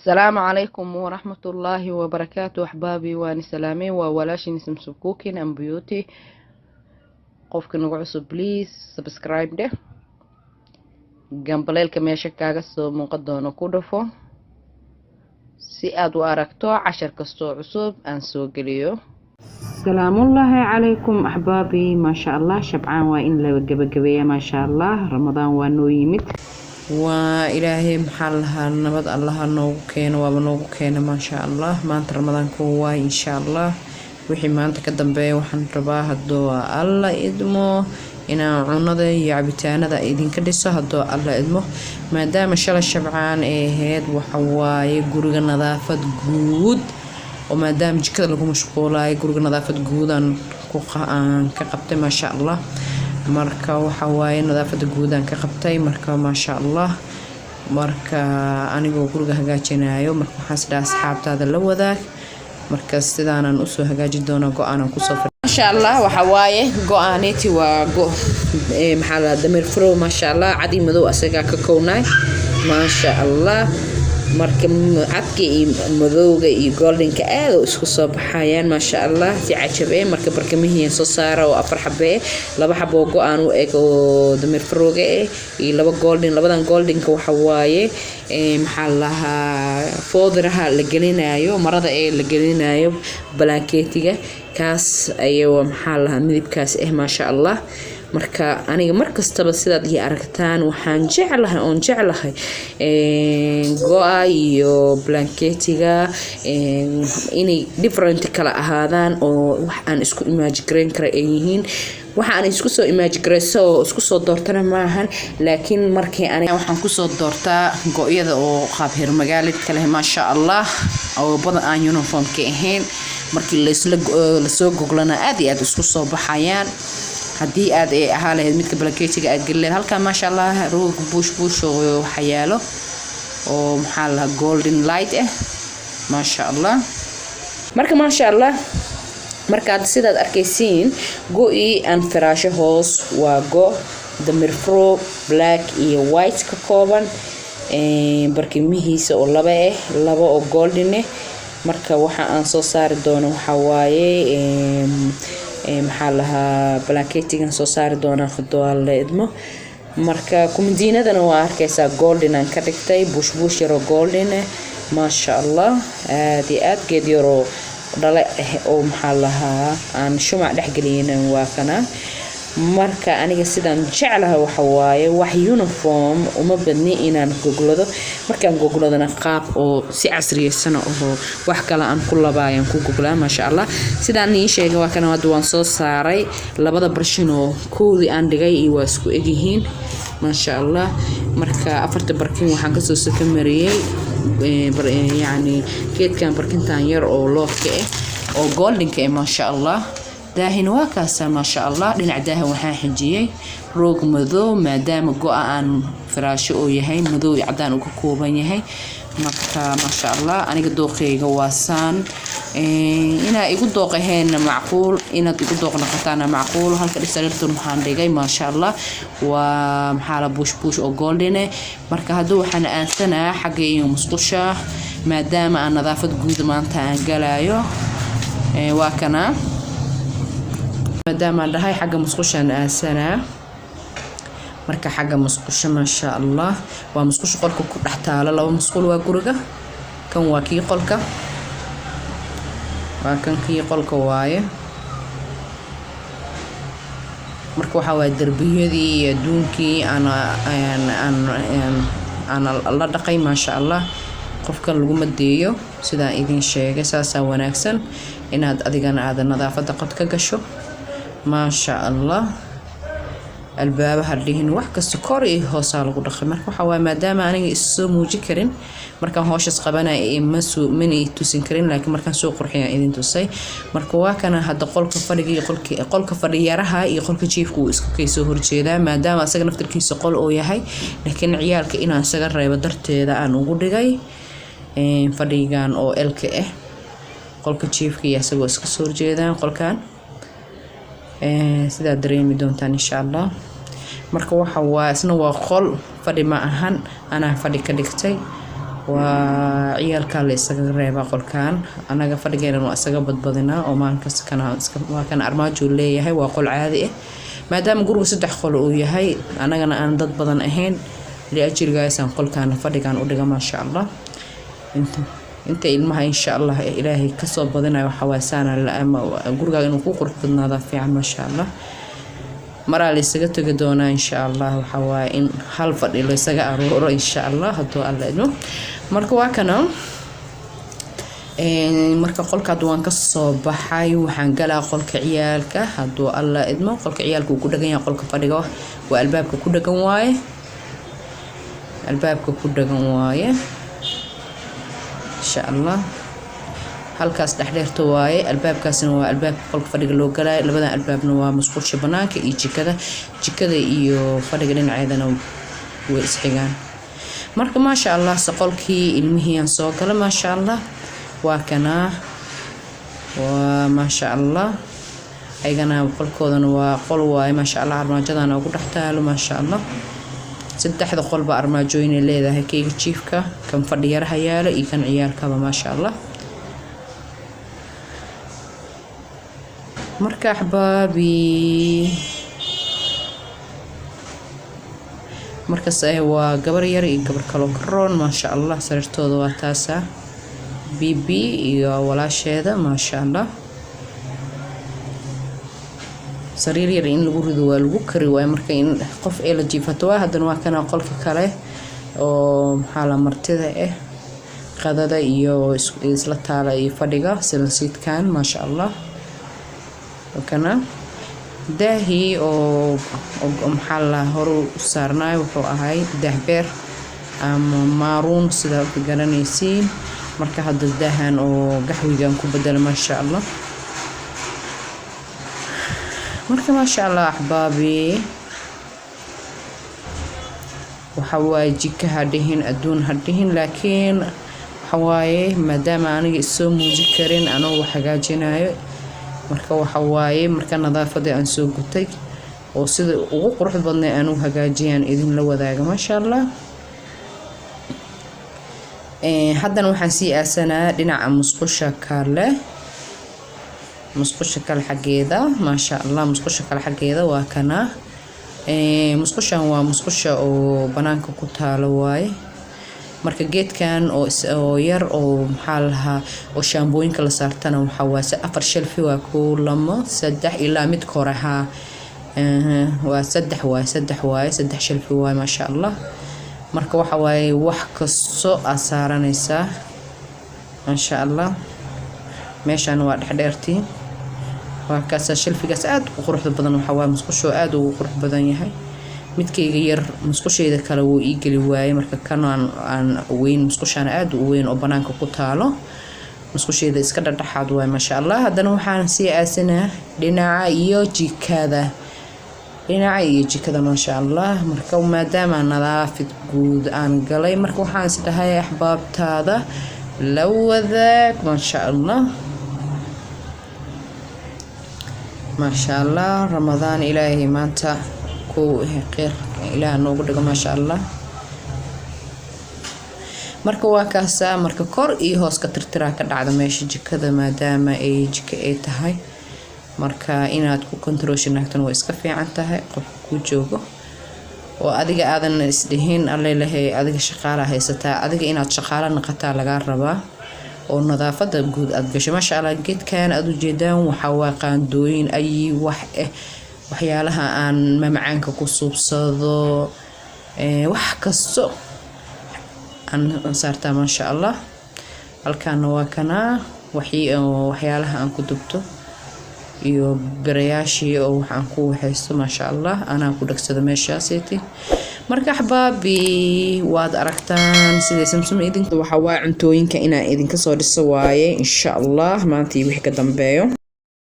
السلام عليكم ورحمة الله وبركاته أحبابي وأنا سلامي وولاشي نسم سبكوكين أم بيوتي قفك نقعسو بليز سبسكرايب ده جنبليل كميشا كاغسو مقدونو كودفو si aad u aragto cashar kastoo cusub aan soo geliyo. salaamullaahi calaykum axbaabi maasha allah shabcaan waa in la gabagabeeya maasha allah ramadaan waa noo yimid waa ilaahay maxaa lahaa nabad allah noogu keeno waaba noogu keena maasha allah maanta ramadaanku waa insha allah wixii maanta ka dambeeya waxaan rabaa haddoo alla idmo inaan cunada iyo cabitaanada idinka dhiso haddoo alla idmo maadaama shalay shabcaan ay ahayd waxa waaye guriga nadaafad guud oo maadaama jikada lagu mashquulayo guriga nadaafad guud aan ka qabtay maasha allah marka waxa waaye nadaafada guud aan ka qabtay marka maasha allah marka anigoo guriga hagaajinayo marka waxaan sidaa asxaabtaada la wadaag marka sidaanan u soo hagaaji doono go'aanan ku soo maasha allah waxa waaye go'aaneti waa maxaa la damir fro maasha allah cadi madow asaga ka kownay maasha allah marka cadka iyo madowga iyo goldenka aad isku soo baxayaan maasha allah si cajabe marka barkamihiin soo saara oo afar xabe laba xabo go'aan u eg oo damir froga iyo laba golden labadan goldenka waxa waaye maxaa lahaa foodaraha la gelinayo marada ee la gelinayo blanketiga kaas ayaa maxaa lahaa midabkaas maasha allah marka aniga markastaba sidaad ii aragtaan waxaan jeclahay go'a iyo blanketiga inay different kala ahaadaan oo wax aan isku imagine gareyn kara ay yihiin waxaan isku soo imagine gareyso oo isku soo doortana maahan laakiin markii aniga waxaan ku soo doortaa go'yada oo qaab heer magaalada kale maasha allah oo badan aan uniform ka ahayn markii la soo goglana aad iyo aad isku soo baxayaan haddii aad ahaa lahayd midka blanketiga aad geli lahayd halkan maasha allah roog bush oo xayaalo oo maxaa la golden light maasha allah marka maasha allah markaad sidaad arkaysiin go'i aan firaasho hoos waa go damir fro black iyo white ka kooban barkimihiisa oo laba oo golden marka waxa aan soo saari doono waxa waaye maxaa lahaa blanketigan soo saari doonaa haddoo alla idmo marka kumadiinadana waa arkaysaa golden aan ka dhigtay bush yaroo golden maasha allah aad iyo aad geed yaroo dhale oo maxaa lahaa aan shumac dhexgeliyeen waa kana marka aniga sidaan jeclahay waxa waaye wax uniform uma badni inaan goglado markaan gogladana qaab oo si casriyeysan oo wax kale aan ku labaayaan ku goglaa maasha allah sidaan ii sheegay waa kana waan soo saaray labada barshin oo koodi aan dhigay iyo waa isku egyihiin maasha allah marka afarta barkin waxaan ka soo mariyay yani geedkan barkintan yar oo loofka oo goldenka maasha allah daahin waa kaasa maasha allah dhinac daahan waxaan xijiyay roog madow maadaama go'a aan firaasho oo yahay madow iyo cadaan uga kooban yahay marka maasha allah aniga dooqeyga waasaan inaa igu dooqaheen macquul inaad igu dooq noqotaana macquul halka dhisarirtan waxaan dhigay maasha allah waa maxaa la bush oo golden marka hadduu waxaan aansanaa xagga iyo musqusha maadaama aan nadaafad guud maanta aan galayo waa kana maadaama dhahay xagga musqushan aansanaa marka xagga musqusha maasha allah waa musqusha qolka ku dhex taalo laba musqul waa guriga kan waa kii qolka waaye marka waxa waa darbiyadii iyo adduunkii aan la dhaqay maasha allah qofka lagu madeeyo sidaan idin sheegay saasaa wanaagsan inaad adigana aad nadaafada qod ka gasho maasha allah albaabaha dhihin wax kasta kor iyo hoos lagu dhaqay marka waxa waa maadaama aniga isoo muuji karin markaan hooshas qabanay mani tusin karin laakiin markaan soo qurxiyaan idin tusay marka waa kana hadda qolka fadhiga iyo qolka fadhiyaraha iyo qolka jiifku uu isku kaysoo horjeedaa maadaama asaga naftirkiisa qol oo yahay laakiin ciyaalka inaan isaga reebo darteeda aan ugu dhigay fadhigan oo elka qolka jiifka iyo asagoo iska soo horjeedaan qolkan sidaa dareemi doontaan insha allah marka waxa waa isna waa qol fadhi ma ahan anaa fadhi ka dhigtay وعيالka la isaga reeba qolkan anaga fadhigeena waa isaga badbadina oo maalinkaas kan armaajo leeyahay waa qol caadi ah maadaama gurigu 3 qol uu yahay anagana aan dad badan ahayn liajirgaysan qolkan fadhigan u dhiga ma sha Allah inta ilmaha insha Allah ilaahay ka soo badinayo waxa waasana guriga inuu ku qurux badnaado fiican ma sha Allah maraa la isaga tagi doona insha Allah waxa waa in hal fadhi la isaga arooro insha Allah hadoo alla idmo marka waa kana marka qolka duwan ka soo baxay waxaan galaa qolka ciyaalka hadoo alla idmo qolka ciyaalka uu ku dhagan yahay qolka fadhiga waa albaabka ku dhagan waaye insha Allah halkaas dhaxdheerto waaye albaabkaasna waa albaabka qolka fadhiga loo galay labada albaabna waa musqusha banaanka iyo jikada iyo fadhiga dhinaceedana way isxigaan marka ma sha Allah qolkii ilmihii aan soo galay ma sha Allah waa kana waa ma sha Allah aygana qolkoodana waa qol waaye ma sha Allah armaajadana ugu dhaxtaalo ma sha Allah saddexda qolba armaajooyin leedahay keyga jiifka kan fadhiyaraha yaalo iyo kan ciyaalkaba ma sha Allah marka ahbaabi markaas ay waa gabar yar iyo gabar kale karoon ma sha Allah sariirtooda waa taasa bibi iyo walaasheeda ma sha Allah sariir yar in lagu rido waa lagu kari waay marka in qof ee la jiifato hadana waa kana qolka kale oo maxaa la martida qadada iyo isla taala iyo fadhiga silansiidkan ma sha Allah وكنا داهي أو محل هرو صارناي وحوهاي دهبير مارون سدا بجرانيسين مركه هذا الدهن أو قهوي جانكو بدل ما شاء الله مركه ما شاء الله أحبابي وحواي جيك هادهن أدون هادهن لكن حواي مادام أنا اسمه ذكرين أنا وحاجيناي marka waxa waaye marka nadaafada aan soo gutay oo sida ugu qurux badnay aan u hagaajiyaan idin la wadaaga ma sha Allah haddana waxaan sii aasanaa dhinaca musqusha kale xageeda ma sha Allah musqusha kale xageeda waa kana musqushan waa musqusha oo banaanka ku taalo waaye marka geedkan oo yar oo maxaa lahaa oo shaambooyinka la saartana waxa waa 4 shelfi waa ku lama 3 ilaa mid koraha waa 3 shelfi waa ma sha Allah marka waxa waaye wax kasto asaaranaysa ma sha Allah meeshan waa dhaxdheertii waa kaasa shelfigaas aad u qurux badan waxa waa musqusho aad u qurux badan yahay midkayga yar musqusheeda kale wuu ii gali waayay marka aan weyn musqushan aad u weyn oo banaanka ku taalo musqusheeda iska dhadhaxaad waay ma sha Allah haddana waxaan sii aasanaa dhinaca iyo jikada ma sha Allah marka maadaama nadaafad guud aan galay marka waxaan is dhahay ahbaabtaada la wadaag ma sha Allah ما شاء الله رمضان إلهي مانتا خير إله نوغو دغ ما شاء الله marka waa kaasa marka kor iyo hoos ka tirtiraa ka dhacda meesha jikada maadaama ay jika ay tahay marka inaad ku controlshinagtan way iska fiican tahay qof ku joogo oo adiga aadan isdhihin alleelahay adiga shaqaala haysataa adiga inaad shaqaala noqotaa laga rabaa oo nadaafada guud aad gasho ma sha Allah geedkan aad u jeedaan waxa waa qaandooyin ay waxyaalaha aan mamacaanka ku suubsado wax kasto aan saartaa ma sha Allah halkaan waa kana waxyaalaha aan ku dubto iyo birayaashii oo waxaan ku waxaysto ma sha Allah ana ku dhagsado meeshaasiti marka ahbaabi waad aragtaan sida samsam idin waxa waa cuntooyinka inaan idin ka soo dhiso waaye insha Allah maanta wixii ka dambeeyo